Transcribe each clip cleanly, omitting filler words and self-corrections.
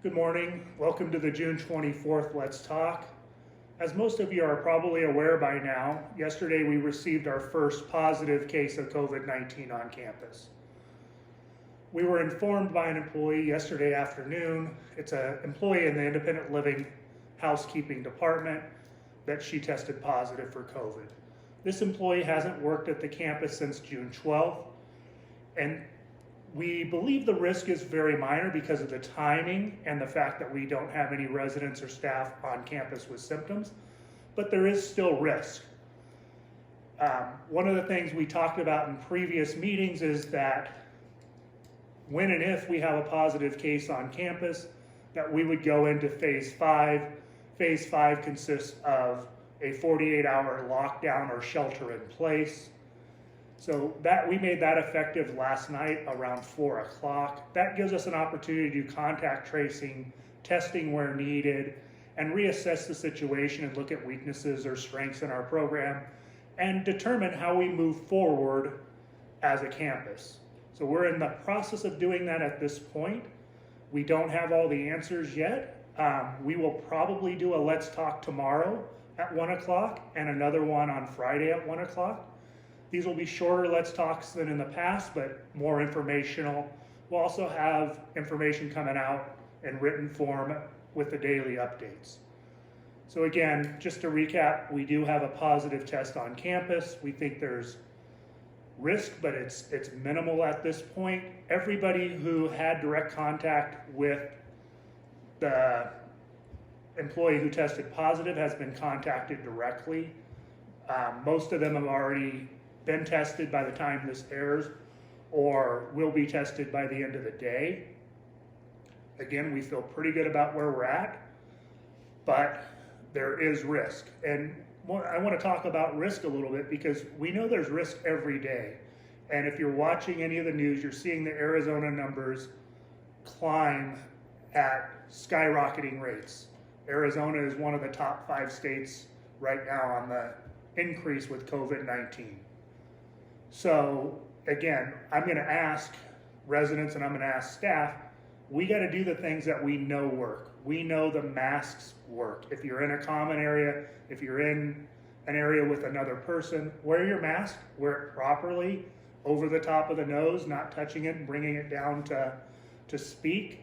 Good morning. Welcome to the June 24th Let's Talk. As most of you are probably aware by now, yesterday we received our first positive case of COVID-19 on campus. We were informed by an employee yesterday afternoon, it's an employee in the independent living housekeeping department, that she tested positive for COVID. This employee hasn't worked at the campus since June 12th, and we believe the risk is very minor because of the timing and the fact that we don't have any residents or staff on campus with symptoms, but there is still risk. One of the things we talked about in previous meetings is that when and if we have a positive case on campus, that we would go into phase 5. Phase 5 consists of a 48-hour lockdown or shelter in place. So that we made that effective last night around 4 o'clock. That gives us an opportunity to do contact tracing, testing where needed, and reassess the situation and look at weaknesses or strengths in our program and determine how we move forward as a campus. So we're in the process of doing that at this point. We don't have all the answers yet. We will probably do a Let's Talk tomorrow at 1 o'clock and another one on Friday at 1 o'clock. These will be shorter Let's Talks than in the past, but more informational. We'll also have information coming out in written form with the daily updates. So again, just to recap, we do have a positive test on campus. We think there's risk, but it's minimal at this point. Everybody who had direct contact with the employee who tested positive has been contacted directly. Most of them have already been tested by the time this airs or will be tested by the end of the day. Again, we feel pretty good about where we're at, but there is risk. And I want to talk about risk a little bit because we know there's risk every day. And if you're watching any of the news, you're seeing the Arizona numbers climb at skyrocketing rates. Arizona is one of the top 5 states right now on the increase with COVID-19. So again, I'm going to ask residents and I'm going to ask staff, we got to do the things that we know work. We know the masks work. If you're in a common area, if you're in an area with another person, wear your mask, wear it properly, over the top of the nose, not touching it and bringing it down to speak.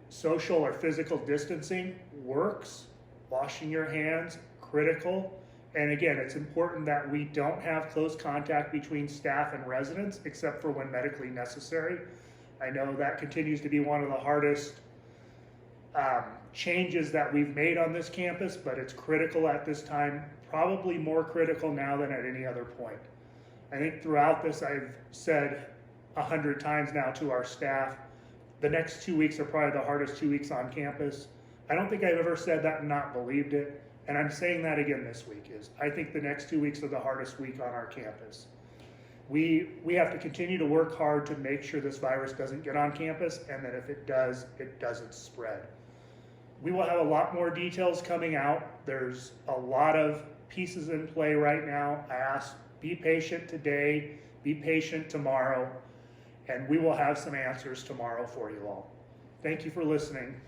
Social or physical distancing works. Washing your hands, critical. And again, it's important that we don't have close contact between staff and residents except for when medically necessary. I know that continues to be one of the hardest changes that we've made on this campus, but it's critical at this time, probably more critical now than at any other point. I think throughout this, I've said 100 times now to our staff, the next 2 weeks are probably the hardest 2 weeks on campus. I don't think I've ever said that and not believed it. And I'm saying that again this week, is I think the next 2 weeks are the hardest week on our campus. We have to continue to work hard to make sure this virus doesn't get on campus, and that if it does, it doesn't spread. We will have a lot more details coming out. There's a lot of pieces in play right now. I ask, be patient today, be patient tomorrow, and we will have some answers tomorrow for you all. Thank you for listening.